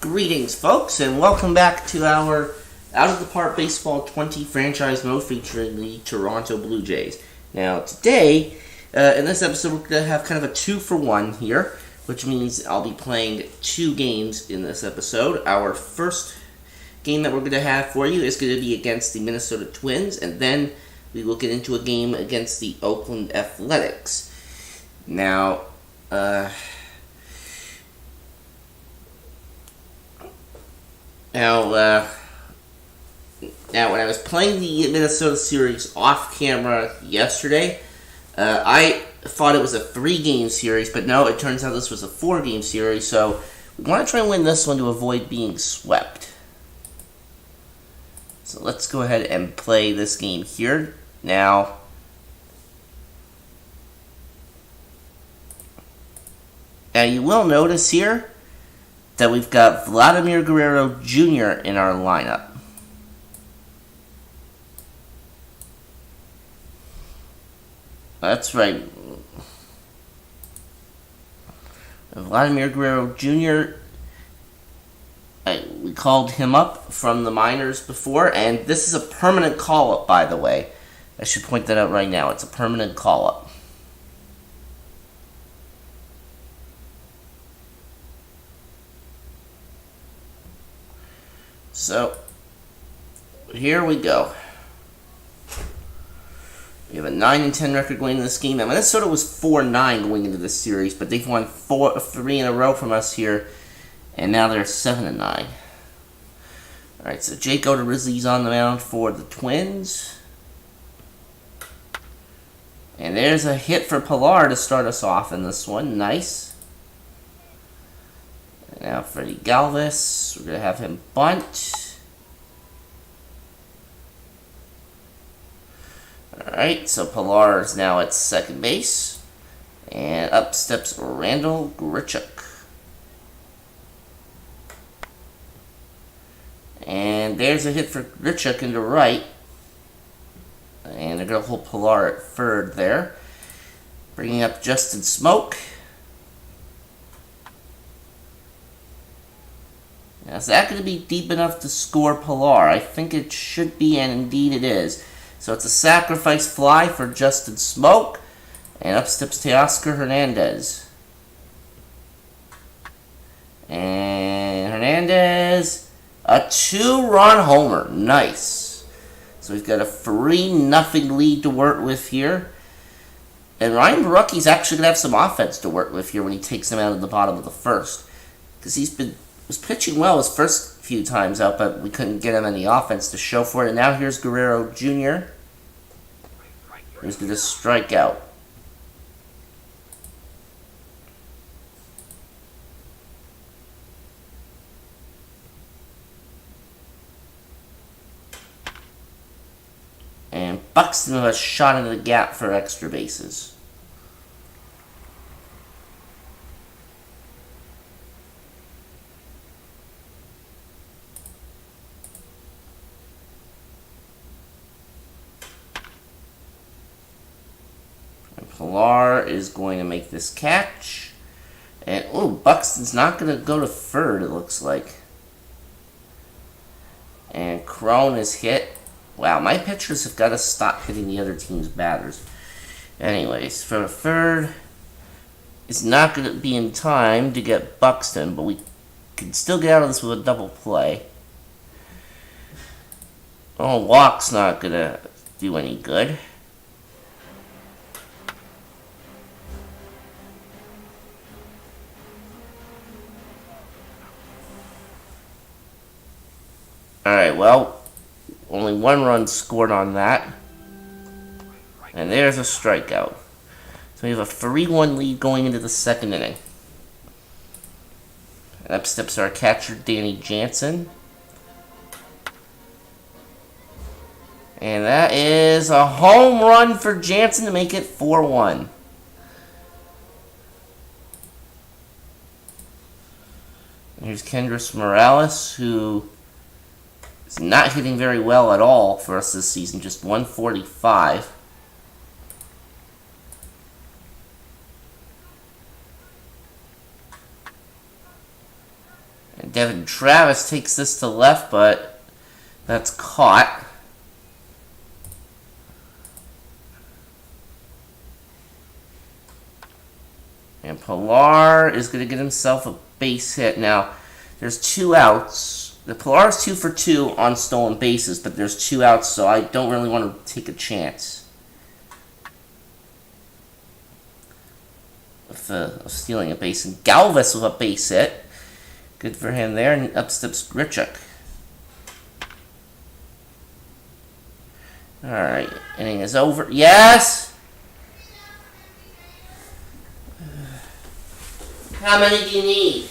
Greetings, folks, and welcome back to our Out of the Park Baseball 20 franchise mode featuring the Toronto Blue Jays. Now, today, in this episode, we're going to have kind of a 2-for-1 here, which means I'll be playing 2 games in this episode. Our first game that we're going to have for you is going to be against the Minnesota Twins, and then we will get into a game against the Oakland Athletics. Now, Now, when I was playing the Minnesota series off camera yesterday, I thought it was a 3-game series, but no, it turns out this was a 4-game series, so we want to try and win this one to avoid being swept. So let's go ahead and play this game here. Now, you will notice here that we've got Vladimir Guerrero Jr. in our lineup. That's right. Vladimir Guerrero Jr., we called him up from the minors before, and this is a permanent call-up, by the way. I should point that out right now. It's a permanent call-up. So, here we go. We have a 9-10 record going into this game. Now, Minnesota was 4-9 going into this series, but they've won 3 in a row from us here, and now they're 7-9. Alright, so Jake Odorizzi's on the mound for the Twins. And there's a hit for Pilar to start us off in this one. Nice. Now Freddie Galvis, we're going to have him bunt. Alright, so Pilar is now at second base. And up steps Randal Grichuk. And there's a hit for Grichuk into right. And they're going to hold Pilar at third there. Bringing up Justin Smoak. Now, is that going to be deep enough to score Pilar? I think it should be, and indeed it is. So it's a sacrifice fly for Justin Smoak. And up steps Teoscar Hernandez. And Hernandez, a 2-run homer. Nice. So we've got a 3-0 lead to work with here. And Ryan Borucki's actually going to have some offense to work with here when he takes him out of the bottom of the first. Because was pitching well his first few times out, but we couldn't get him any offense to show for it. And now here's Guerrero Jr. Who's going to strike out. And Buxton has a shot into the gap for extra bases. Pilar is going to make this catch. And, Buxton's not going to go to third, it looks like. And Crone is hit. Wow, my pitchers have got to stop hitting the other team's batters. Anyways, for third, it's not going to be in time to get Buxton, but we can still get out of this with a double play. Walk's not going to do any good. Alright, well, only 1 run scored on that. And there's a strikeout. So we have a 3-1 lead going into the second inning. And up steps our catcher, Danny Jansen. And that is a home run for Jansen to make it 4-1. Here's Kendrys Morales, who is not hitting very well at all for us this season, just 145. Devin Travis takes this to left, but that's caught. And Pilar is going to get himself a base hit. Now, there's 2 outs. The Pilar is 2 for 2 on stolen bases, but there's 2 outs, so I don't really want to take a chance of stealing a base. And Galvis with a base hit. Good for him there. And up steps Grichuk. Alright, inning is over. Yes! How many do you need?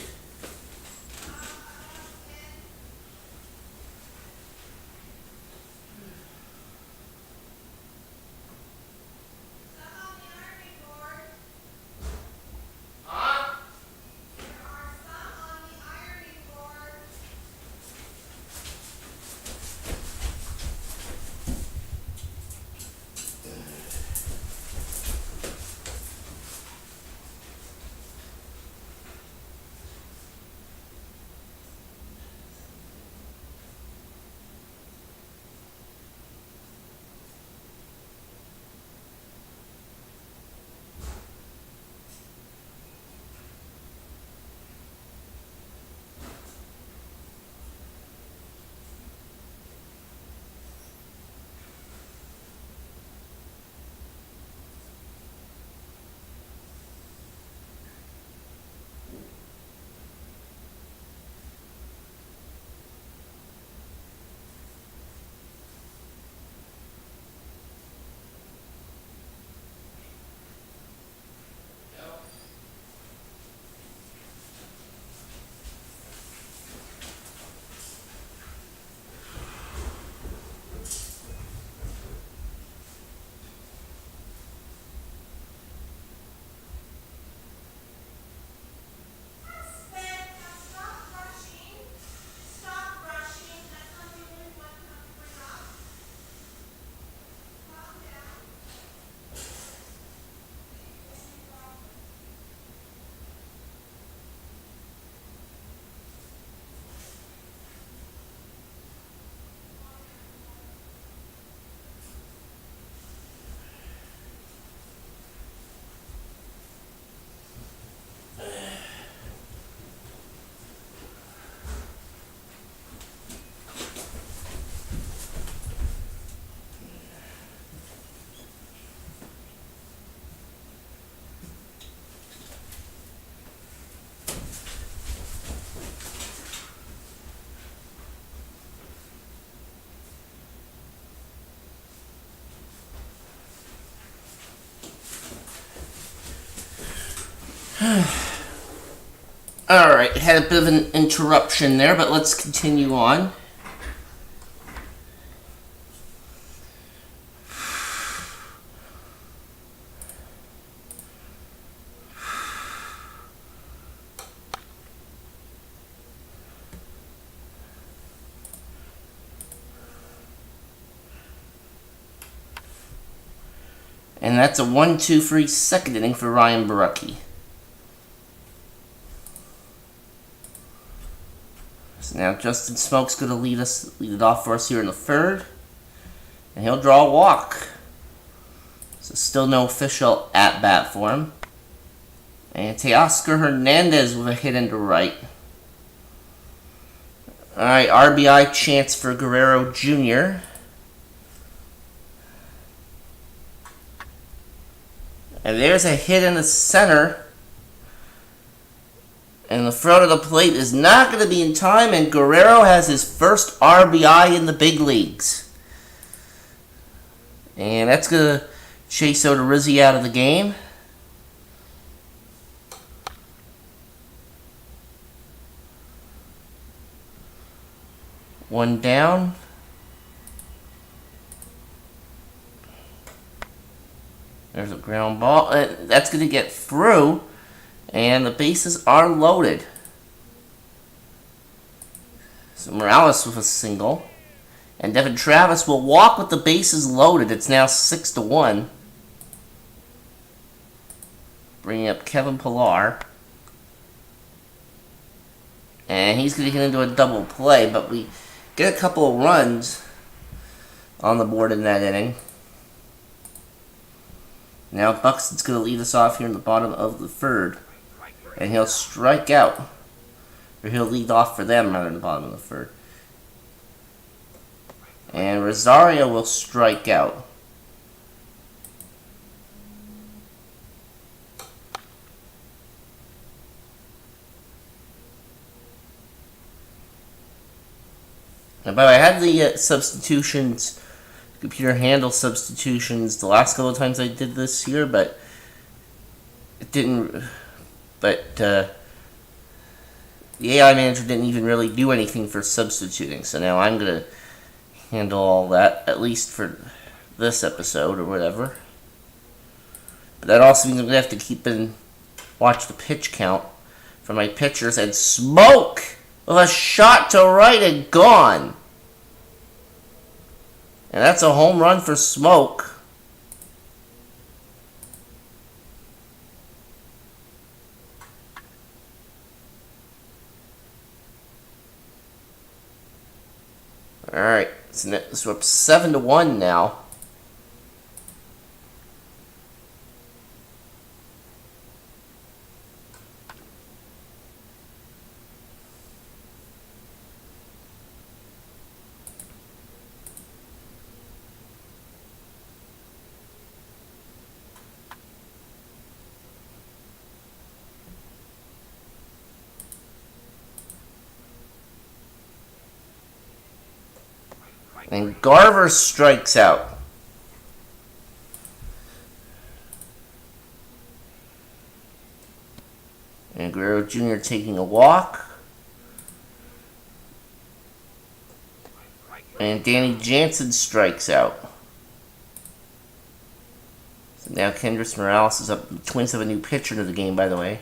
Alright, had a bit of an interruption there, but let's continue on. And that's a 1-2 for his second inning for Ryan Borucki. So now Justin Smoke's going to lead it off for us here in the third. And he'll draw a walk. So still no official at-bat for him. And Teoscar Hernandez with a hit into right. Alright, RBI chance for Guerrero Jr. And there's a hit in the center. And the front of the plate is not going to be in time, and Guerrero has his first RBI in the big leagues. And that's going to chase Odorizzi out of the game. One down. There's a ground ball. That's going to get through. And the bases are loaded. So Morales with a single. And Devin Travis will walk with the bases loaded. It's now 6-1. Bringing up Kevin Pilar. And he's going to get into a double play, but we get a couple of runs on the board in that inning. Now Buxton's going to lead us off here in the bottom of the third. And he'll strike out. Or he'll lead off for them rather in the bottom of the third. And Rosario will strike out. And by the way, I had the substitutions, computer handle substitutions the last couple of times I did this here, but it didn't. But the AI manager didn't even really do anything for substituting. So now I'm gonna handle all that, at least for this episode or whatever. But that also means I'm gonna have to keep and watch the pitch count for my pitchers. And Smoke with a shot to right and gone. And that's a home run for Smoke. Alright, so we're up 7-1 now. And Garver strikes out. And Guerrero Jr. taking a walk. And Danny Jansen strikes out. So now Kendrys Morales is up. The Twins have a new pitcher to the game, by the way.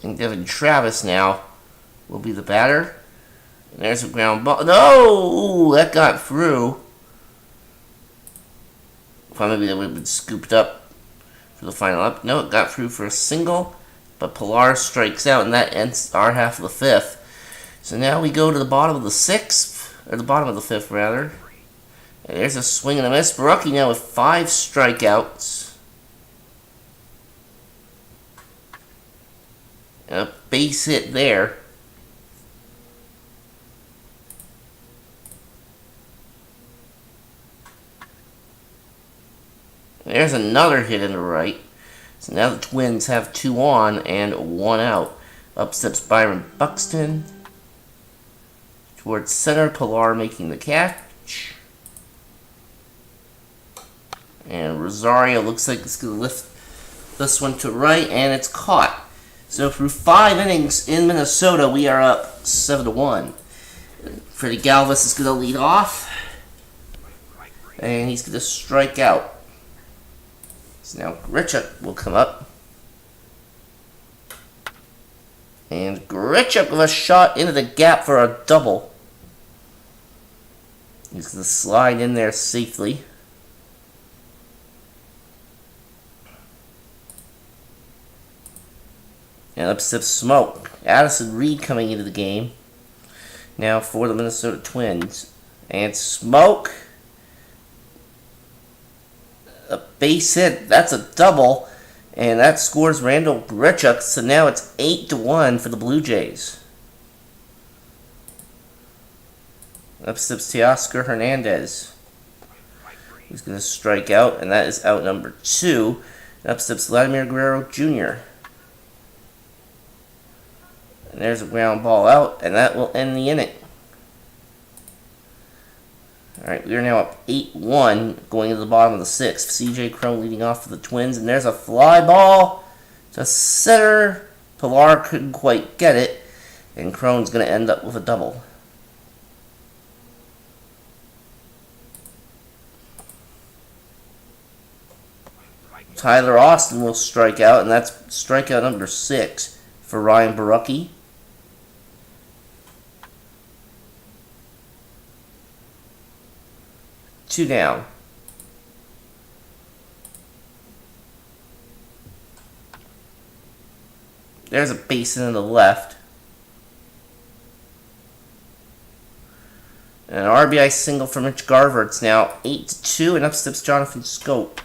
And Devin Travis now will be the batter. And there's a ground ball. No! Ooh, that got through. Well, maybe that would have been scooped up for the final up. No, it got through for a single. But Pilar strikes out, and that ends our half of the fifth. So now we go to the bottom of the sixth. Or the bottom of the fifth, rather. And there's a swing and a miss. Barucki now with 5 strikeouts. A base hit there. There's another hit in the right. So now the Twins have 2 on and 1 out. Up steps Byron Buxton. Towards center, Pilar making the catch. And Rosario looks like it's going to lift this one to right, and it's caught. So through 5 innings in Minnesota, we are up 7-1. Freddie Galvis is going to lead off. And he's going to strike out. So now Grichuk will come up. And Grichuk with a shot into the gap for a double. He's going to slide in there safely. And up steps Smoke. Addison Reed coming into the game. Now for the Minnesota Twins. And Smoke. A base hit. That's a double. And that scores Randall Grichuk. So now it's 8-1 for the Blue Jays. Up steps Teoscar Hernandez. He's going to strike out. And that is out number 2. Up steps Vladimir Guerrero Jr. And there's a ground ball out, and that will end the inning. Alright, we are now up 8-1 going to the bottom of the 6th. CJ Cron leading off for the Twins, and there's a fly ball to center. Pilar couldn't quite get it, and Cron's going to end up with a double. Tyler Austin will strike out, and that's strikeout number 6 for Ryan Barucki. Two down. There's a basin on the left. And an RBI single from Mitch Garver. It's now 8-2, and up steps Jonathan Schoop.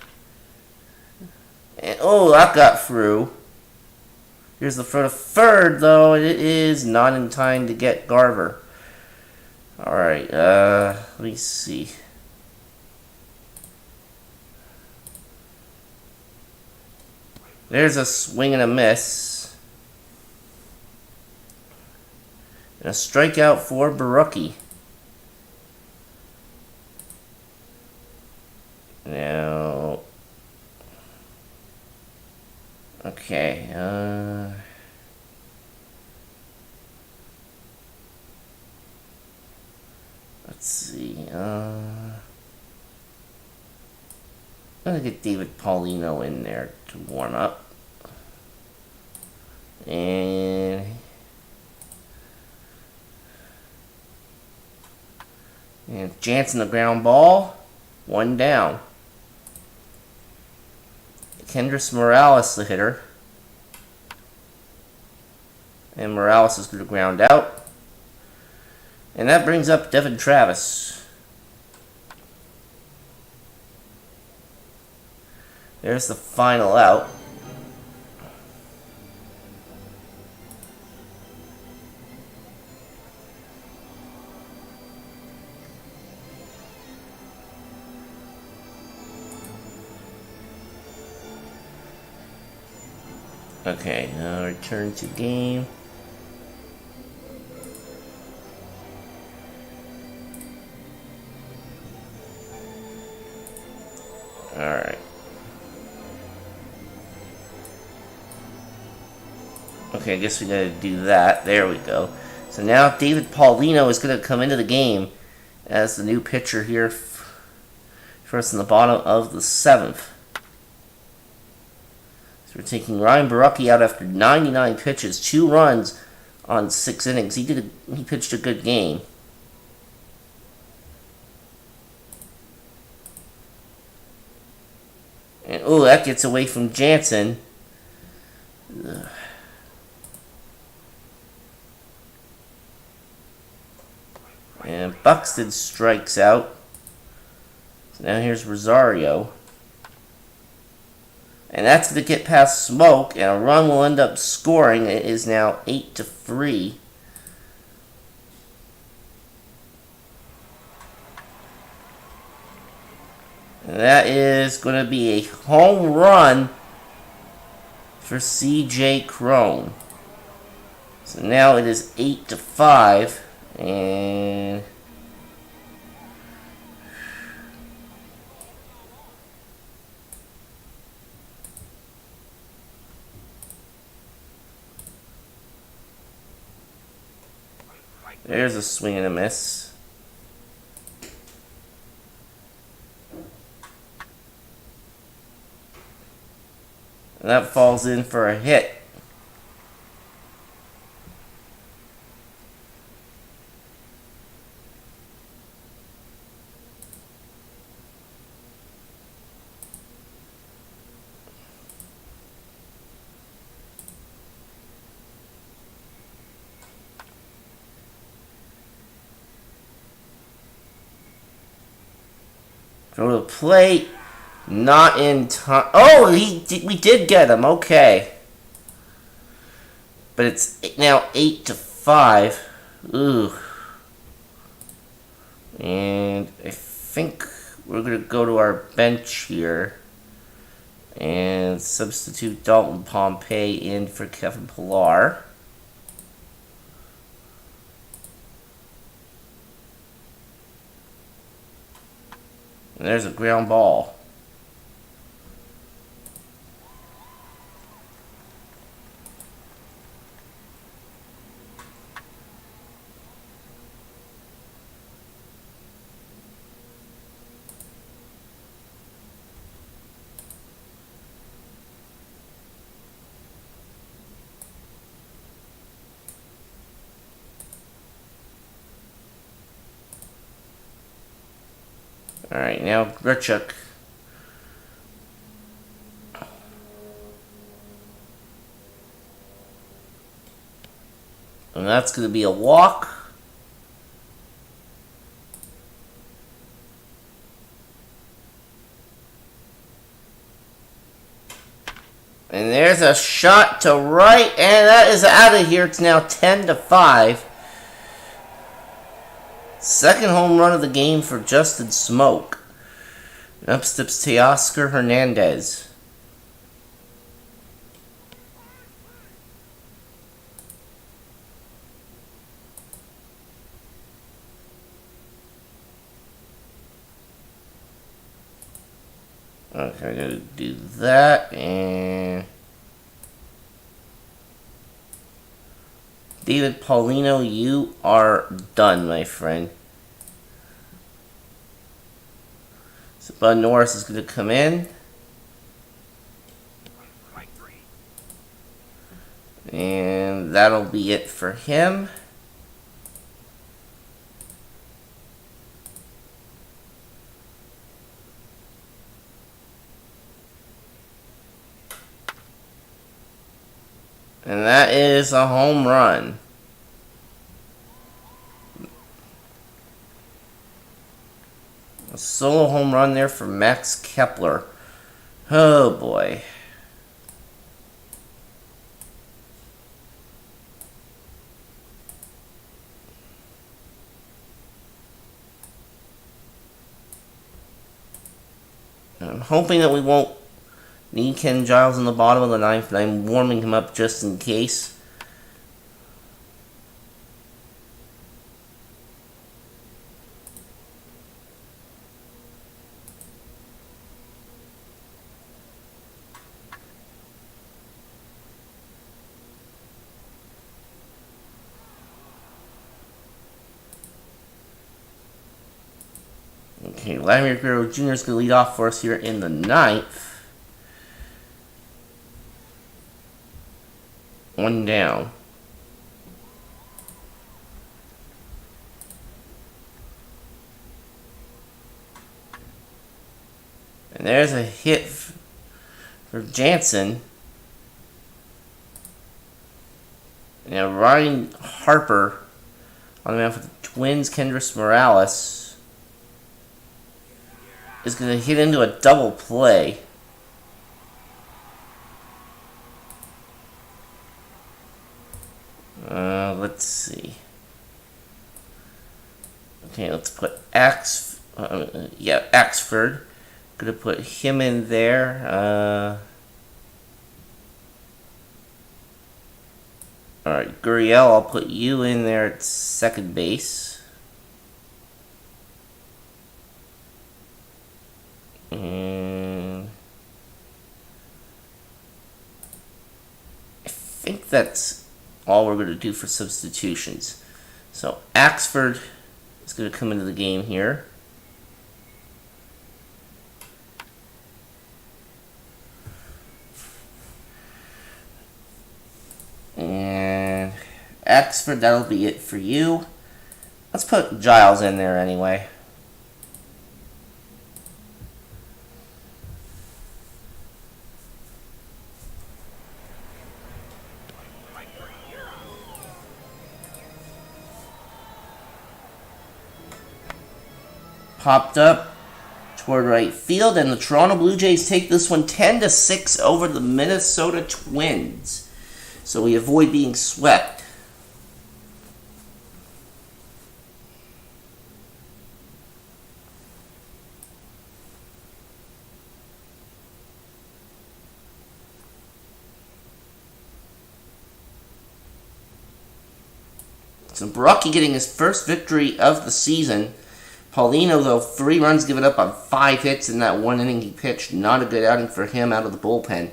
And oh, that got through. Here's the throw to third, though. It is not in time to get Garver. Alright, let me see. There's a swing and a miss. And a strikeout for Borucki. Now, okay, let's see, I'm gonna get David Paulino in there to warm up. And Jansen the ground ball, one down. Kendrys Morales, the hitter. And Morales is going to ground out. And that brings up Devin Travis. There's the final out. Okay, now return to game. Alright. Okay, I guess we gotta do that. There we go. So now David Paulino is gonna come into the game as the new pitcher here for us in the bottom of the 7th. So we're taking Ryan Borucki out after 99 pitches, 2 runs on 6 innings. He pitched a good game. And oh, that gets away from Jansen. Ugh. And Buxton strikes out. So now here's Rosario. And that's going to get past Smoke, and a run will end up scoring. It is now 8-3. And that is going to be a home run for C.J. Cron. So now it is 8-5, and there's a swing and a miss. And that falls in for a hit. Throw to the plate. Not in time. Oh, we did get him. Okay. But it's now 8-5. Ooh. And I think we're going to go to our bench here and substitute Dalton Pompey in for Kevin Pillar. And there's a ground ball. Alright, now Grichuk. And that's going to be a walk. And there's a shot to right, and that is out of here. It's now 10-5. Second home run of the game for Justin Smoak. Up steps Teoscar Hernandez. Okay, I gotta do that, and David Paulino, you are done, my friend. So Bud Norris is gonna come in. And that'll be it for him. And that is a home run. A solo home run there for Max Kepler. Oh boy. I'm hoping that we won't need Ken Giles in the bottom of the ninth, but I'm warming him up just in case. Okay, Vladimir Guerrero Jr. is going to lead off for us here in the ninth. One down. And there's a hit for Jansen. Now Ryan Harper on the mound for the Twins, Kendrys Morales, is going to hit into a double play. Let's see. Okay, let's put Axford. Gonna put him in there. Alright, Gurriel, I'll put you in there at second base. And I think that's all we're going to do for substitutions. So Axford is going to come into the game here. And Axford, that'll be it for you. Let's put Giles in there anyway. Popped up toward right field, and the Toronto Blue Jays take this one 10-6 over the Minnesota Twins. So we avoid being swept. So Baraki getting his first victory of the season. Paulino, though, 3 runs given up on 5 hits in that 1 inning he pitched. Not a good outing for him out of the bullpen.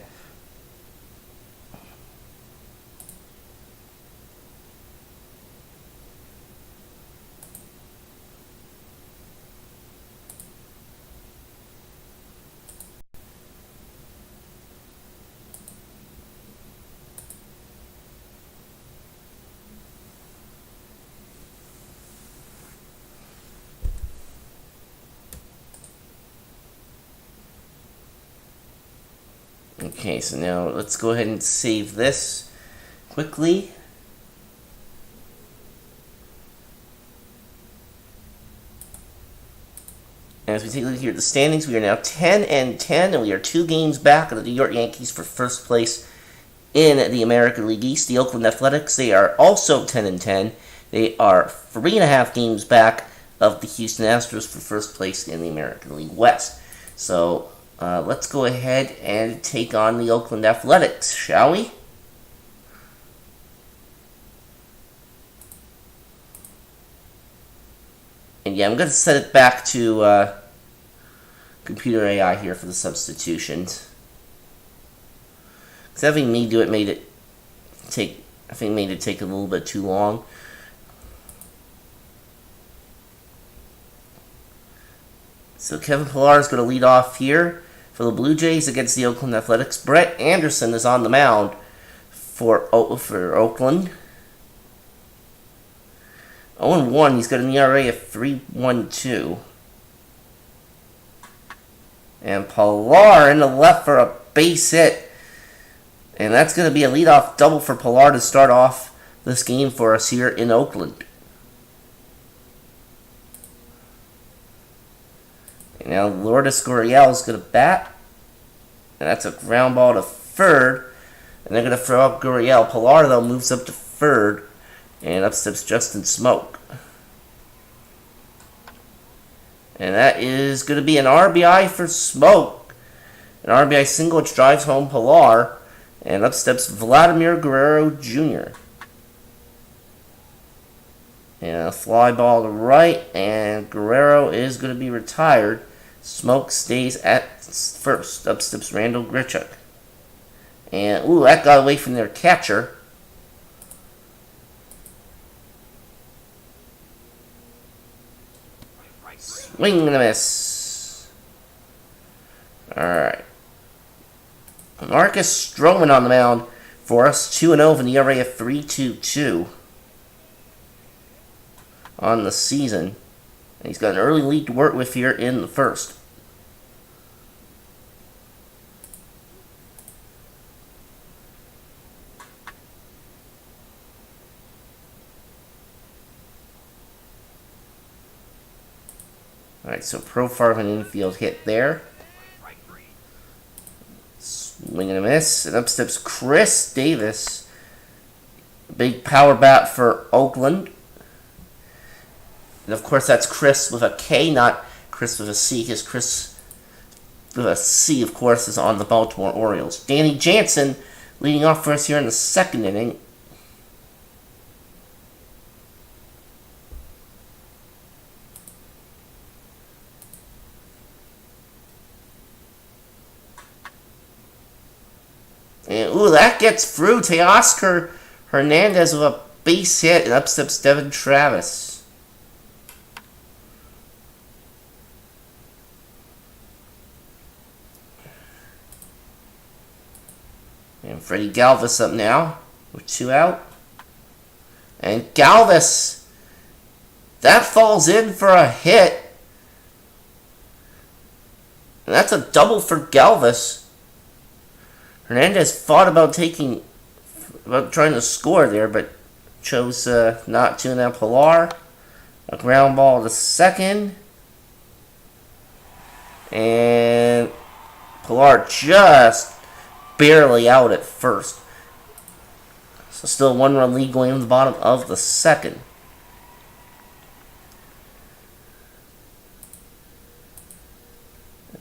Okay, so now let's go ahead and save this quickly. as we take a look here at the standings, we are now 10-10, and we are 2 games back of the New York Yankees for first place in the American League East. The Oakland Athletics, they are also 10-10. They are 3.5 games back of the Houston Astros for first place in the American League West. So let's go ahead and take on the Oakland Athletics, shall we? And yeah, I'm going to set it back to computer AI here for the substitutions. Because having me do it made it take a little bit too long. So Kevin Pillar is going to lead off here for the Blue Jays against the Oakland Athletics. Brett Anderson is on the mound for Oakland. 0-1, he's got an ERA of 3.12. And Pillar in the left for a base hit. And that's going to be a leadoff double for Pillar to start off this game for us here in Oakland. And now Lourdes Gurriel is going to bat. And that's a ground ball to third. And they're going to throw out Gurriel. Pillar, though, moves up to third. And up steps Justin Smoke. And that is going to be an RBI for Smoke. An RBI single which drives home Pillar. And up steps Vladimir Guerrero Jr. And a fly ball to right. And Guerrero is going to be retired. Smoke stays at first. Up steps Randall Grichuk. And, ooh, that got away from their catcher. Swing and a miss. Alright. Marcus Stroman on the mound for us. 2-0 with an ERA of 3.22 on the season. And he's got an early lead to work with here in the first. Alright, so Profar of an infield hit there. Swing and a miss. And up steps Chris Davis. Big power bat for Oakland. And of course that's Chris with a K, not Chris with a C, because Chris with a C, of course, is on the Baltimore Orioles. Danny Jansen leading off for us here in the second inning. And, ooh, that gets through. Teoscar Hernandez with a base hit, and up steps Devin Travis. And Freddie Galvis up now with 2 out. And Galvis, that falls in for a hit. And that's a double for Galvis. Hernandez thought about trying to score there, but chose not to. Now Pillar, a ground ball to second. And Pillar just barely out at first. So still 1-run lead going in the bottom of the second.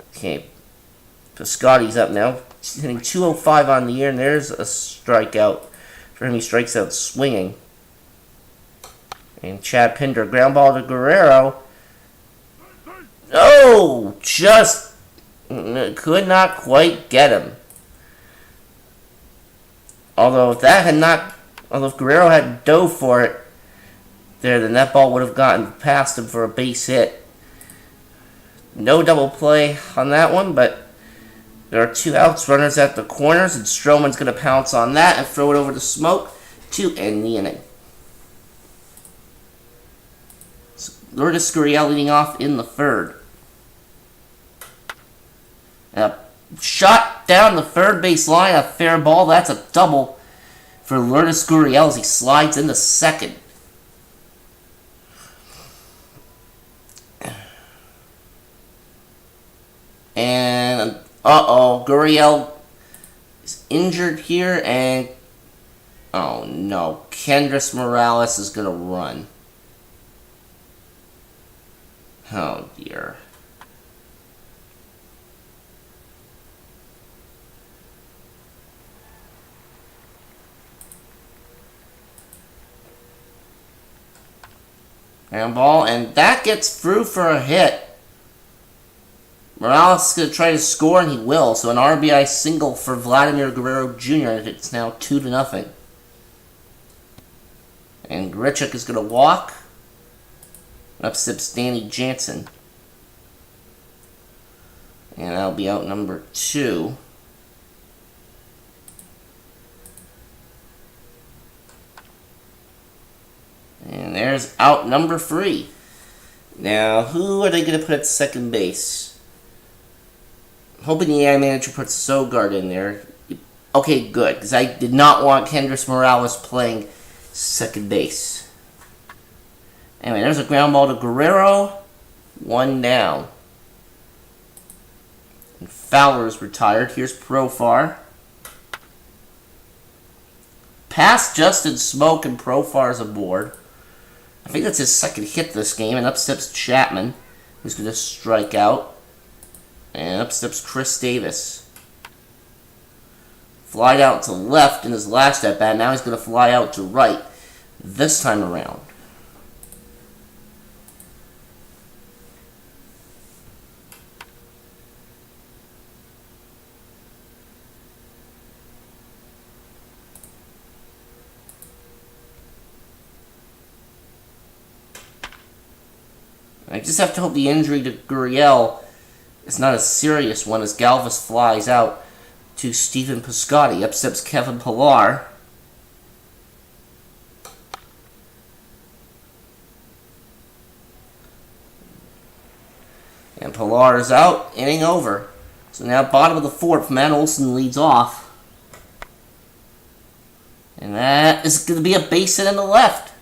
Okay, Piscotty's up now. He's hitting 205 on the year, and there's a strikeout for him. He strikes out swinging. And Chad Pinder, ground ball to Guerrero. Oh, just could not quite get him. Although if Guerrero had dove for it there, then that ball would have gotten past him for a base hit. No double play on that one, but there are 2 outs, runners at the corners, and Stroman's going to pounce on that and throw it over to Smoke to end the inning. So Lourdes Gurriel leading off in the third. And a shot down the third base line, a fair ball. That's a double for Lourdes Gurriel as he slides into second. And, uh-oh, Gurriel is injured here, and, oh no, Kendrys Morales is going to run. Oh dear. And ball, and that gets through for a hit. Morales is going to try to score, and he will. So an RBI single for Vladimir Guerrero Jr., and it's now 2-0. And Grichuk is going to walk. Up steps Danny Jansen. And that'll be out number 2. And there's out number 3. Now, who are they going to put at second base? I'm hoping the AI manager puts Sogard in there. Okay, good, because I did not want Kendrys Morales playing second base. Anyway, there's a ground ball to Guerrero. 1 down. And Fowler's retired. Here's Profar. Past Justin Smoak, and Profar's aboard. I think that's his second hit this game. And up steps Chapman, who's going to strike out. And up steps Chris Davis. Flied out to left in his last at-bat. Now he's going to fly out to right this time around. I just have to hope the injury to Gurriel is not a serious one as Galvis flies out to Stephen Piscotty. Up steps Kevin Pillar. And Pillar is out, inning over. So now bottom of the 4th, Matt Olson leads off. And that is going to be a base hit in the left.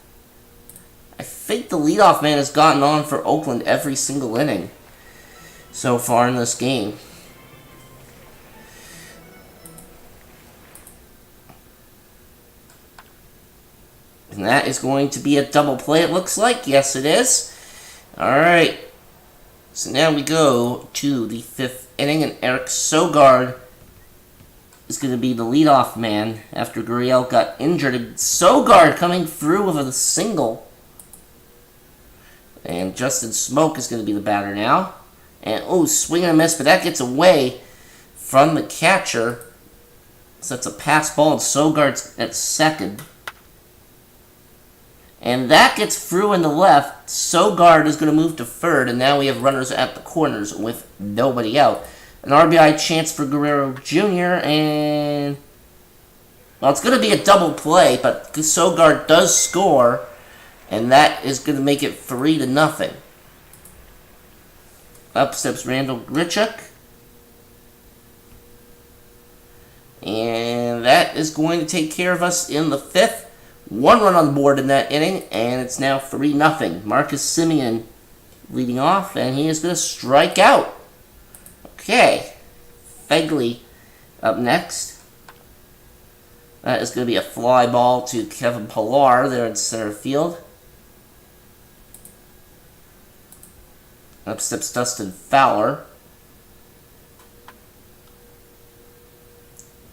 I think the leadoff man has gotten on for Oakland every single inning so far in this game. And that is going to be a double play, it looks like. Yes, it is. Alright. So now we go to the 5th inning, and Eric Sogard is going to be the leadoff man after Gurriel got injured. And Sogard coming through with a single. And Justin Smoak is going to be the batter now. And, oh, swing and a miss, but that gets away from the catcher. So that's a pass ball, and Sogard's at second. And that gets through in the left. Sogard is going to move to third, and now we have runners at the corners with nobody out. An RBI chance for Guerrero Jr., and, well, it's going to be a double play, but Sogard does score. And that is going to make it 3-0. Up steps Randall Grichuk. And that is going to take care of us in the 5th. 1 run on the board in that inning, and it's now 3-0. Marcus Semien leading off, and he is going to strike out. Okay. Phegley up next. That is going to be a fly ball to Kevin Pillar there in center field. Up steps Dustin Fowler.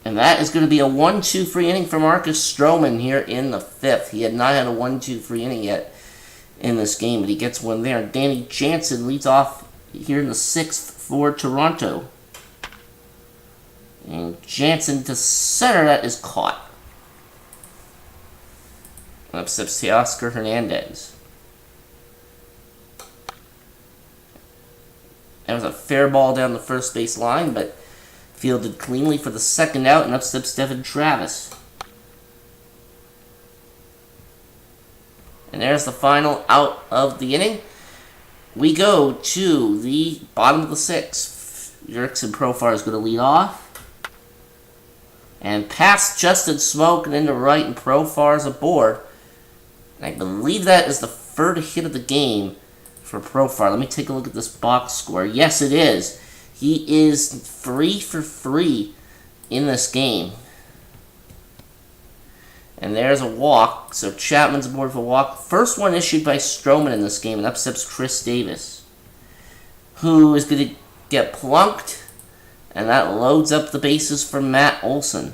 And that is going to be a 1-2-3 inning for Marcus Stroman here in the 5th. He had not had a 1-2-3 inning yet in this game, but he gets one there. Danny Jansen leads off here in the 6th for Toronto. And Jansen to center, that is caught. Up steps Teoscar Hernandez. That was a fair ball down the first base line, but fielded cleanly for the second out, and up steps Devin Travis. And there's the final out of the inning. We go to the bottom of the 6th. Jurickson Profar is going to lead off. And past Justin Smoak and into right, and Profar is aboard. And I believe that is the 3rd hit of the game for Profar. Let me take a look at this box score. Yes, it is. He is 3 for 3 in this game. And there's a walk, so Chapman's aboard for a walk. First one issued by Stroman in this game, and up steps Chris Davis, who is going to get plunked, and that loads up the bases for Matt Olson.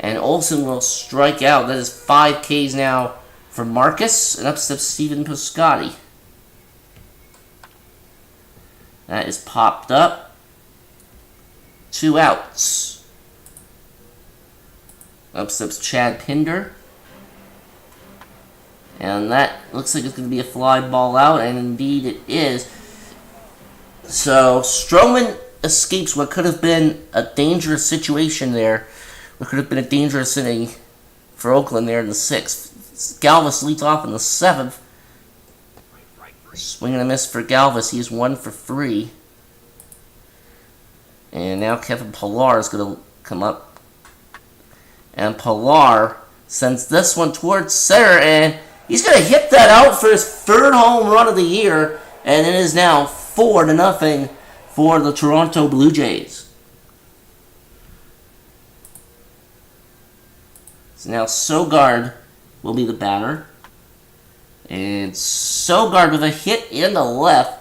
And Olson will strike out. That is 5 Ks now for Marcus, and up steps Stephen Piscotty. That is popped up. 2 outs. Up steps Chad Pinder. And that looks like it's going to be a fly ball out, and indeed it is. So Stroman escapes what could have been a dangerous situation there. What could have been a dangerous inning for Oakland there in the 6th. Galvis leads off in the 7th. Swing and a miss for Galvis. He is 1 for 3. And now Kevin Pillar is going to come up. And Pillar sends this one towards center, and he's going to hit that out for his 3rd home run of the year, and it is now 4-0 for the Toronto Blue Jays. So now Sogard will be the batter, and Sogard with a hit in the left.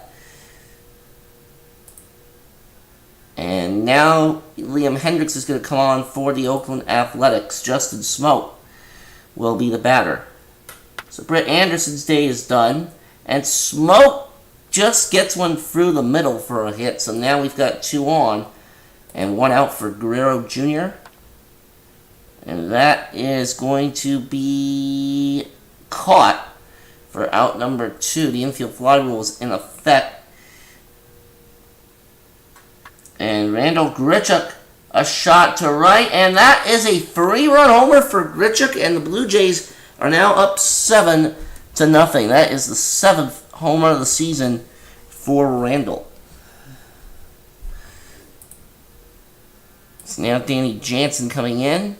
And now Liam Hendriks is going to come on for the Oakland Athletics. Justin Smoke will be the batter. So Brett Anderson's day is done. And Smoke just gets one through the middle for a hit. So now we've got 2 on and 1 out for Guerrero Jr. And that is going to be caught for out number 2. The infield fly rule is in effect. And Randall Grichuk, a shot to right, and that is a 3-run homer for Grichuk, and the Blue Jays are now up 7-0. That is the 7th homer of the season for Randall. So now Danny Jansen coming in.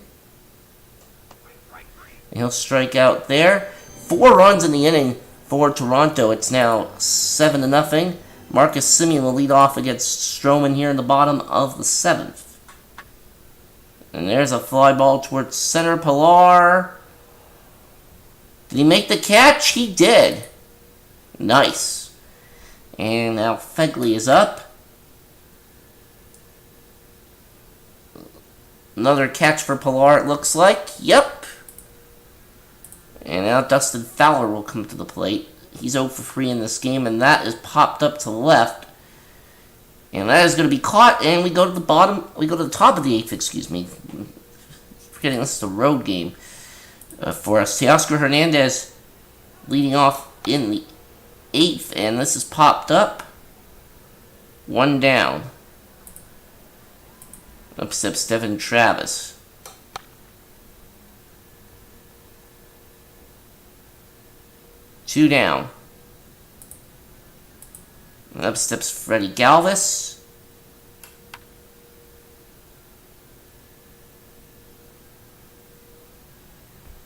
And he'll strike out there. 4 runs in the inning for Toronto. It's now 7-0. Marcus Semien will lead off against Stroman here in the bottom of the 7th. And there's a fly ball towards center. Pillar. Did he make the catch? He did. Nice. And now Fegley is up. Another catch for Pillar, it looks like. Yep. And now Dustin Fowler will come to the plate. He's 0 for 3 in this game, and that is popped up to left. And that is going to be caught, and we go to the bottom. We go to the top of the 8th, excuse me. Forgetting this is a road game for us. Teoscar Hernandez leading off in the 8th, and this is popped up. 1 down. Up steps Devin Travis. Two down. And up steps Freddie Galvis.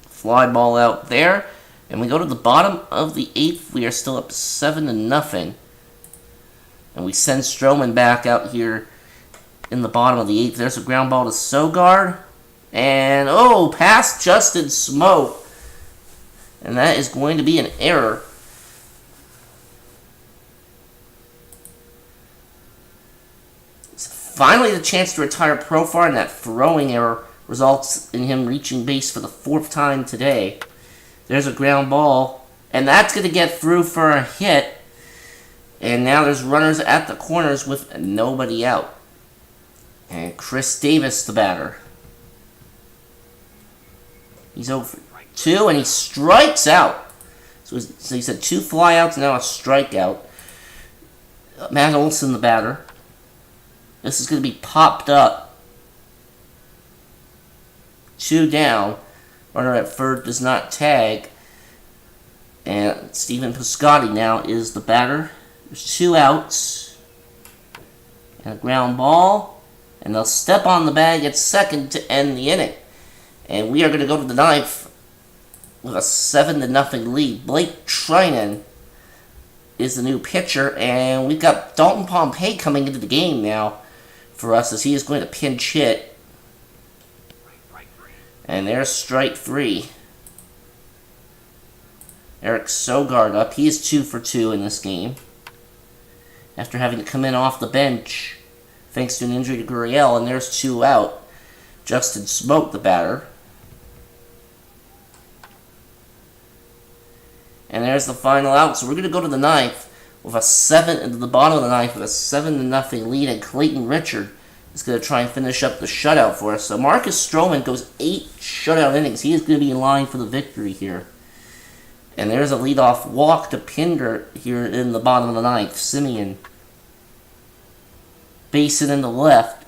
Fly ball out there. And we go to the bottom of the 8th. We are still up 7-0. And we send Stroman back out here in the bottom of the 8th. There's a ground ball to Sogard. And, past Justin Smoke. And that is going to be an error. It's finally the chance to retire Profar, and that throwing error results in him reaching base for the 4th time today. There's a ground ball, and that's going to get through for a hit. And now there's runners at the corners with nobody out. And Chris Davis, the batter. He's over 2, and he strikes out. So he's had 2 flyouts, now a strikeout. Matt Olson, the batter. This is going to be popped up. 2 down. Runner at third does not tag. And Stephen Piscotty now is the batter. There's 2 outs. And a ground ball. And they'll step on the bag at second to end the inning. And we are going to go to the 9th with a 7-0 lead. Blake Treinen is the new pitcher, and we've got Dalton Pompey coming into the game now for us as he is going to pinch hit. And there's strike 3. Eric Sogard up. He is 2 for 2 in this game, after having to come in off the bench thanks to an injury to Gurriel, and there's 2 out. Justin Smoke, the batter. And there's the final out. So we're going to go to the 9th with a 7 into the bottom of the 9th with a 7-0 lead, and Clayton Richard is going to try and finish up the shutout for us. So Marcus Stroman goes 8 shutout innings. He is going to be in line for the victory here. And there's a leadoff walk to Pinder here in the bottom of the 9th. Simeon. Basin in the left.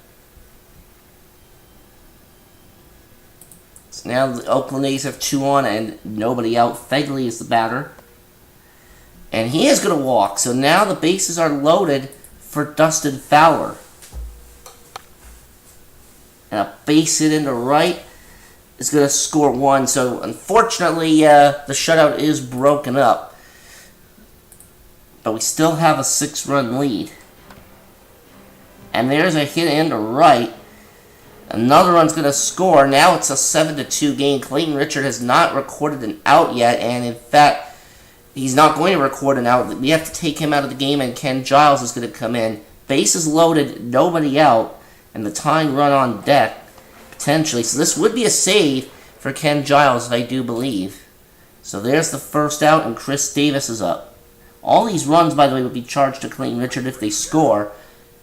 So now the Oakland A's have 2 on and nobody out. Fegley is the batter. And he is going to walk. So now the bases are loaded for Dustin Fowler. And a base hit into right is going to score 1. So unfortunately, the shutout is broken up. But we still have a 6-run lead. And there's a hit into right. Another run's going to score. Now it's a 7-2 game. Clayton Richard has not recorded an out yet. And in fact, he's not going to record an out. We have to take him out of the game, and Ken Giles is going to come in. Bases loaded, nobody out, and the tying run on deck, potentially. So this would be a save for Ken Giles, I do believe. So there's the first out, and Chris Davis is up. All these runs, by the way, would be charged to Clayton Richard if they score.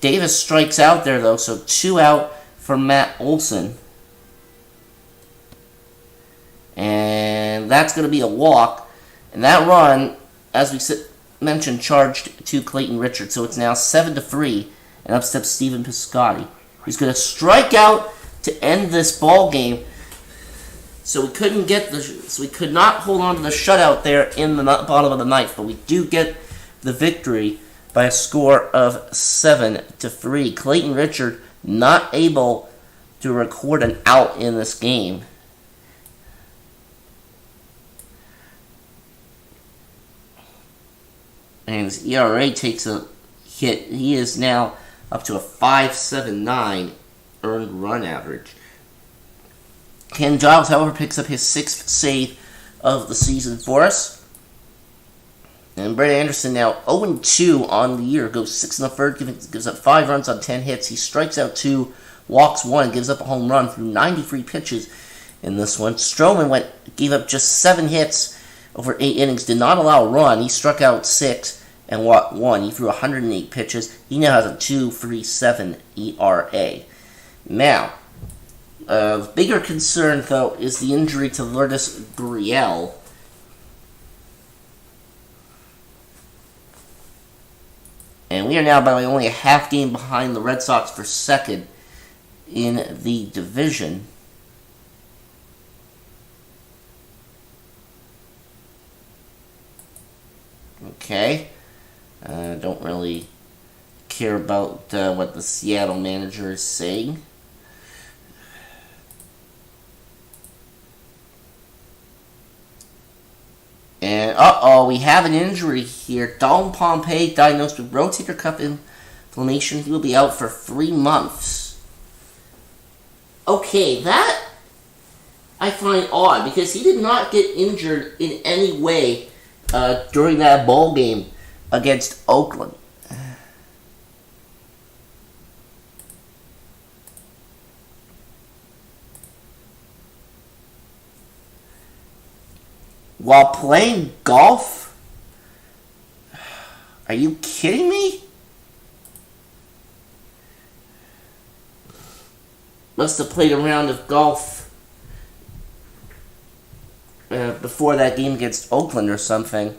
Davis strikes out there, though, so 2 out for Matt Olson. And that's going to be a walk. And that run, as we mentioned, charged to Clayton Richard. So it's now 7-3, and up steps Stephen Piscotty. He's going to strike out to end this ball game. So we could not hold on to the shutout there in the bottom of the 9th, but we do get the victory by a score of 7-3. Clayton Richard not able to record an out in this game. And his ERA takes a hit. He is now up to a 5.79 earned run average. Ken Giles, however, picks up his 6th save of the season for us. And Brett Anderson now 0-2 on the year. Goes 6 1/3, gives up 5 runs on 10 hits. He strikes out 2, walks 1, gives up a home run through 93 pitches in this one. Stroman gave up just 7 hits over 8 innings, did not allow a run. He struck out 6 and walked 1. He threw 108 pitches. He now has a 2.37 ERA. Now, the bigger concern, though, is the injury to Lourdes Gurriel. And we are now, by the way, only a half game behind the Red Sox for second in the division. Okay. Don't really care about what the Seattle manager is saying. And, we have an injury here. Dalton Pompey diagnosed with rotator cuff inflammation. He will be out for 3 months. Okay, that I find odd, because he did not get injured in any way during that ball game against Oakland. While playing golf? Are you kidding me? Must have played a round of golf before that game against Oakland or something.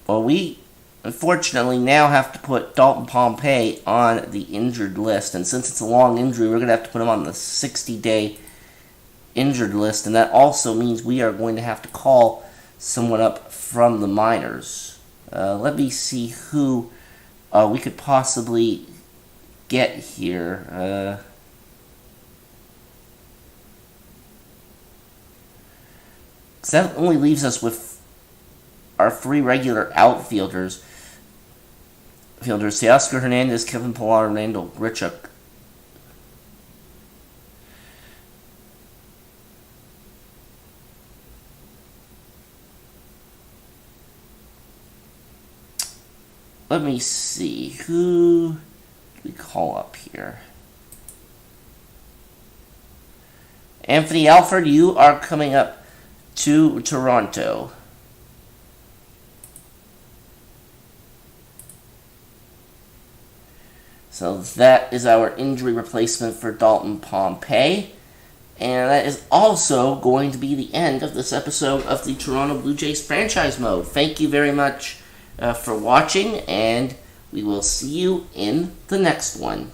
Well, we unfortunately now have to put Dalton Pompey on the injured list. And since it's a long injury, we're going to have to put him on the 60-day injured list. And that also means we are going to have to call someone up from the minors. Let me see who we could possibly get here. Because that only leaves us with our 3 regular outfielders. Teoscar Hernandez, Kevin Pillar, and Randall Grichuk. Let me see. Who do we call up here? Anthony Alford, you are coming up to Toronto. So that is our injury replacement for Dalton Pompey. And that is also going to be the end of this episode of the Toronto Blue Jays franchise mode. Thank you very much for watching, and we will see you in the next one.